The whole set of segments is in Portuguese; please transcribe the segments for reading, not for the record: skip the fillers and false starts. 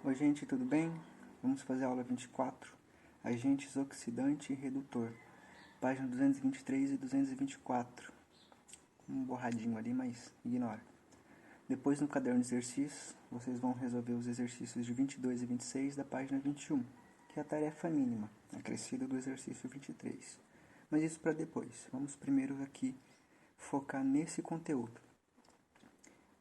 Oi gente, tudo bem? Vamos fazer a aula 24, agentes oxidante e redutor, página 223 e 224, um borradinho ali, mas ignora. Depois no caderno de exercícios, vocês vão resolver os exercícios de 22 e 26 da página 21, que é a tarefa mínima, acrescida do exercício 23. Mas isso para depois, vamos primeiro aqui focar nesse conteúdo.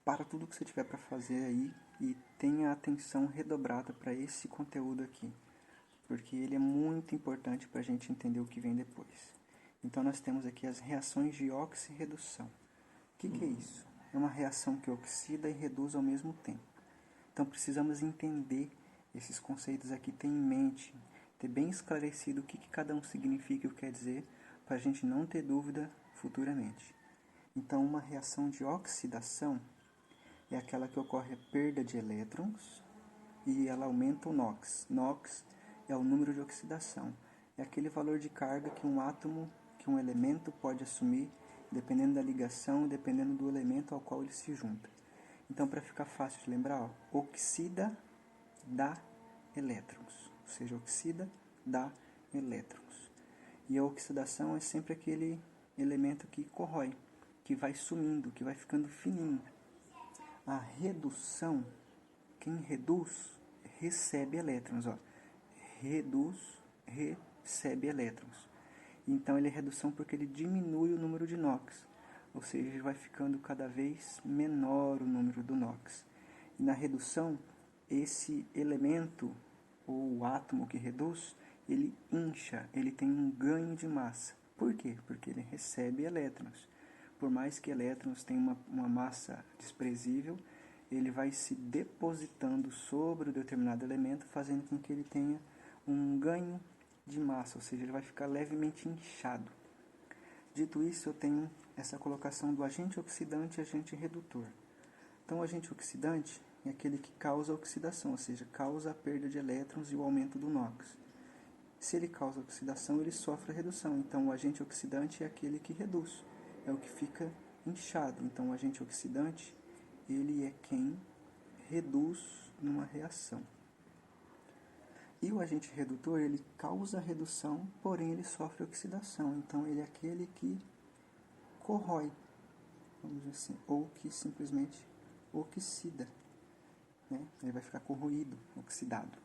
Para tudo que você tiver para fazer aí e tenha atenção redobrada para esse conteúdo aqui, porque ele é muito importante para a gente entender o que vem depois. Então nós temos aqui as reações de oxirredução. O que é isso? É uma reação que oxida e reduz ao mesmo tempo. Então precisamos entender esses conceitos aqui, ter em mente, ter bem esclarecido o que cada um significa e o que quer dizer, para a gente não ter dúvida futuramente. Então uma reação de oxidação é aquela que ocorre a perda de elétrons e ela aumenta o NOx. NOx é o número de oxidação. É aquele valor de carga que um átomo, que um elemento pode assumir, dependendo da ligação, dependendo do elemento ao qual ele se junta. Então, para ficar fácil de lembrar, oxida dá elétrons, ou seja, oxida dá elétrons. E a oxidação é sempre aquele elemento que corrói, que vai sumindo, que vai ficando fininho. A redução, quem reduz, recebe elétrons. Reduz, recebe elétrons. Então ele é redução porque ele diminui o número de NOx. Ou seja, vai ficando cada vez menor o número do NOx. E na redução, esse elemento, ou o átomo que reduz, ele incha, ele tem um ganho de massa. Por quê? Porque ele recebe elétrons. Por mais que elétrons tenham uma massa desprezível, ele vai se depositando sobre o determinado elemento, fazendo com que ele tenha um ganho de massa, ou seja, ele vai ficar levemente inchado. Dito isso, eu tenho essa colocação do agente oxidante e agente redutor. Então, o agente oxidante é aquele que causa a oxidação, ou seja, causa a perda de elétrons e o aumento do NOx. Se ele causa oxidação, ele sofre a redução. Então, o agente oxidante é aquele que reduz, é o que fica inchado. Então, o agente oxidante, ele é quem reduz numa reação. E o agente redutor, ele causa a redução, porém ele sofre oxidação. Então, ele é aquele que corrói, vamos dizer assim, ou que simplesmente oxida, né? Ele vai ficar corroído, oxidado.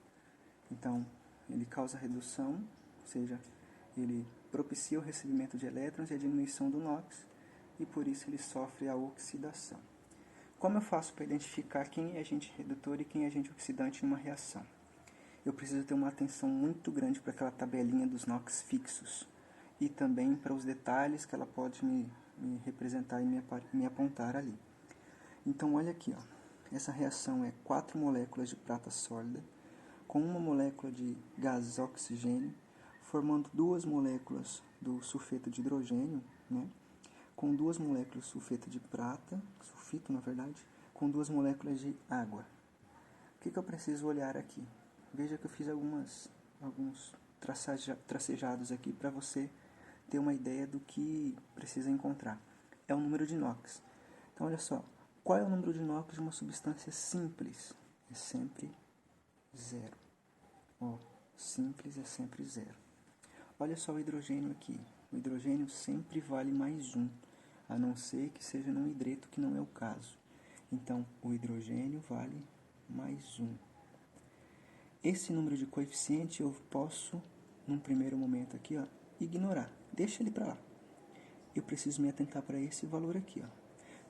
Então, ele causa redução, ou seja, ele propicia o recebimento de elétrons e a diminuição do NOx, e por isso ele sofre a oxidação. Como eu faço para identificar quem é agente redutor e quem é agente oxidante em uma reação? Eu preciso ter uma atenção muito grande para aquela tabelinha dos NOx fixos e também para os detalhes que ela pode me representar e me apontar ali. Então, olha aqui, ó. Essa reação é 4 moléculas de prata sólida com uma molécula de gás oxigênio, formando 2 moléculas do sulfeto de hidrogênio, né? Com 2 moléculas de sulfeto de prata, sulfito na verdade, com 2 moléculas de água. O que eu preciso olhar aqui? Veja que eu fiz alguns tracejados aqui para você ter uma ideia do que precisa encontrar. É o número de NOx. Então, olha só. Qual é o número de NOx de uma substância simples? É sempre 0. Simples é sempre 0. Olha só o hidrogênio aqui. O hidrogênio sempre vale mais 1, a não ser que seja num hidreto, que não é o caso. Então, o hidrogênio vale mais 1. Esse número de coeficiente eu posso, num primeiro momento aqui, ó, ignorar. Deixa ele para lá. Eu preciso me atentar para esse valor aqui, ó.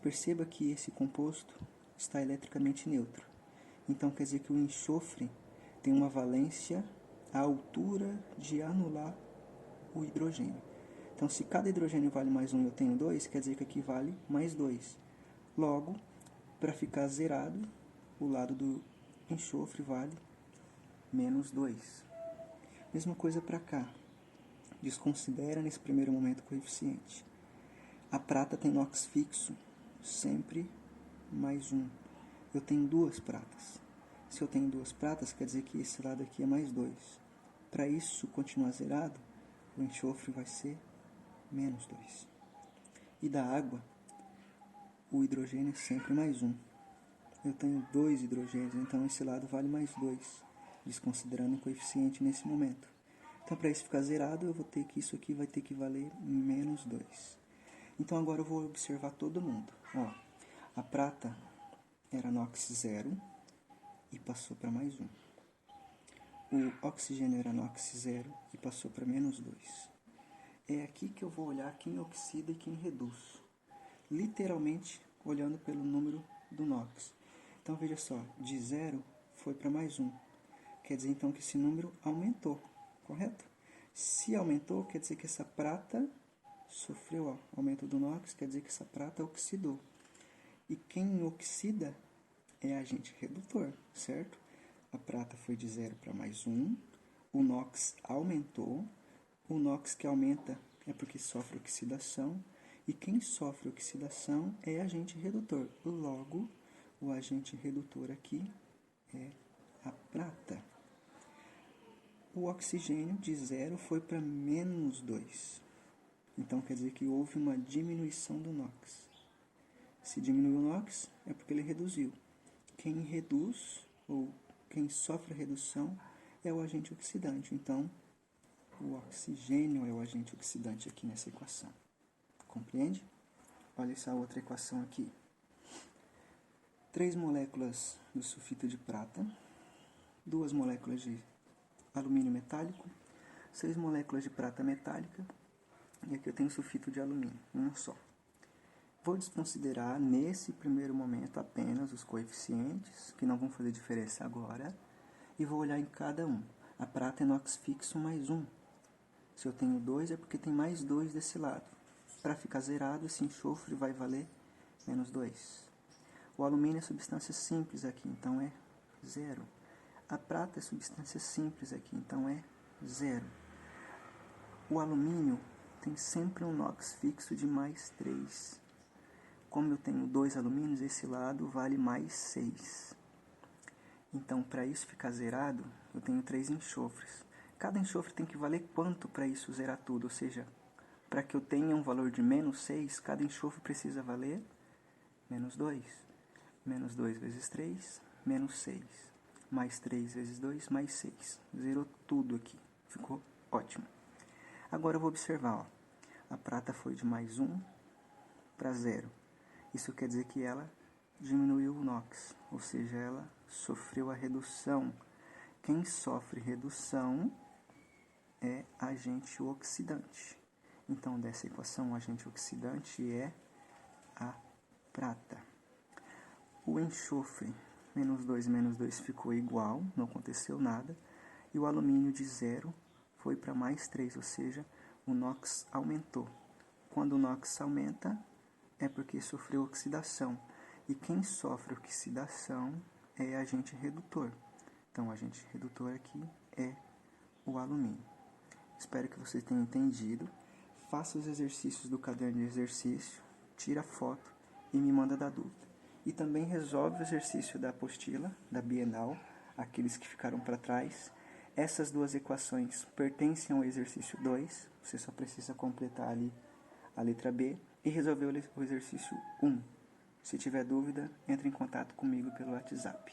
Perceba que esse composto está eletricamente neutro. Então quer dizer que o enxofre tem uma valência à altura de anular o hidrogênio. Então, se cada hidrogênio vale mais 1 e eu tenho 2, quer dizer que aqui vale mais 2. Logo, para ficar zerado, o lado do enxofre vale menos 2. Mesma coisa para cá. Desconsidera nesse primeiro momento o coeficiente. A prata tem NOx fixo, sempre mais 1. Eu tenho 2 pratas. Se eu tenho 2 pratas, quer dizer que esse lado aqui é mais 2. Para isso continuar zerado, o enxofre vai ser menos 2. E da água, o hidrogênio é sempre mais 1. eu tenho 2 hidrogênios, então esse lado vale mais 2, desconsiderando o coeficiente nesse momento. Então, para isso ficar zerado, eu vou ter que isso aqui vai ter que valer menos 2. Então, agora eu vou observar todo mundo. Ó, a prata era NOx 0 e passou para mais 1. O oxigênio era NOx 0 e passou para menos 2. É aqui que eu vou olhar quem oxida e quem reduz. Literalmente, olhando pelo número do NOx. Então, veja só, de 0 foi para mais 1. Quer dizer, então, que esse número aumentou, correto? Se aumentou, quer dizer que essa prata sofreu aumento do NOx, quer dizer que essa prata oxidou. E quem oxida é agente redutor, certo? A prata foi de 0 para mais 1, o NOx aumentou, o NOx que aumenta é porque sofre oxidação, e quem sofre oxidação é agente redutor. Logo, o agente redutor aqui é a prata. O oxigênio de 0 foi para menos 2. Então, quer dizer que houve uma diminuição do NOx. Se diminuiu o NOx, é porque ele reduziu. Quem reduz, ou quem sofre a redução, é o agente oxidante. Então, o oxigênio é o agente oxidante aqui nessa equação. Compreende? Olha essa outra equação aqui. 3 moléculas do sulfito de prata, 2 moléculas de alumínio metálico, 6 moléculas de prata metálica, e aqui eu tenho sulfito de alumínio, um só. Vou desconsiderar nesse primeiro momento apenas os coeficientes, que não vão fazer diferença agora, e vou olhar em cada um. A prata é NOx fixo mais 1. Se eu tenho 2 é porque tem mais 2 desse lado. Para ficar zerado, esse enxofre vai valer menos 2. O alumínio é substância simples aqui, então é 0. A prata é substância simples aqui, então é 0. O alumínio tem sempre um NOx fixo de mais 3. Como eu tenho 2 alumínios, esse lado vale mais 6. Então, para isso ficar zerado, eu tenho 3 enxofres. Cada enxofre tem que valer quanto para isso zerar tudo? Ou seja, para que eu tenha um valor de menos 6, cada enxofre precisa valer menos 2. Menos 2 vezes 3, menos 6. Mais 3 vezes 2, mais 6. Zerou tudo aqui. Ficou ótimo. Agora eu vou observar. Ó. A prata foi de mais 1 para 0. Isso quer dizer que ela diminuiu o NOx, ou seja, ela sofreu a redução. Quem sofre redução é agente oxidante. Então, dessa equação, o agente oxidante é a prata. O enxofre, menos 2 ficou igual, não aconteceu nada. E o alumínio de 0 foi para mais 3, ou seja, o NOx aumentou. Quando o NOx aumenta, é porque sofreu oxidação. E quem sofre oxidação é agente redutor. Então, o agente redutor aqui é o alumínio. Espero que vocês tenham entendido. Faça os exercícios do caderno de exercício, tira foto e me manda da dúvida. E também resolve o exercício da apostila, da Bienal, aqueles que ficaram para trás. Essas 2 equações pertencem ao exercício 2, você só precisa completar ali a letra B e resolver o exercício 1. Se tiver dúvida, entre em contato comigo pelo WhatsApp.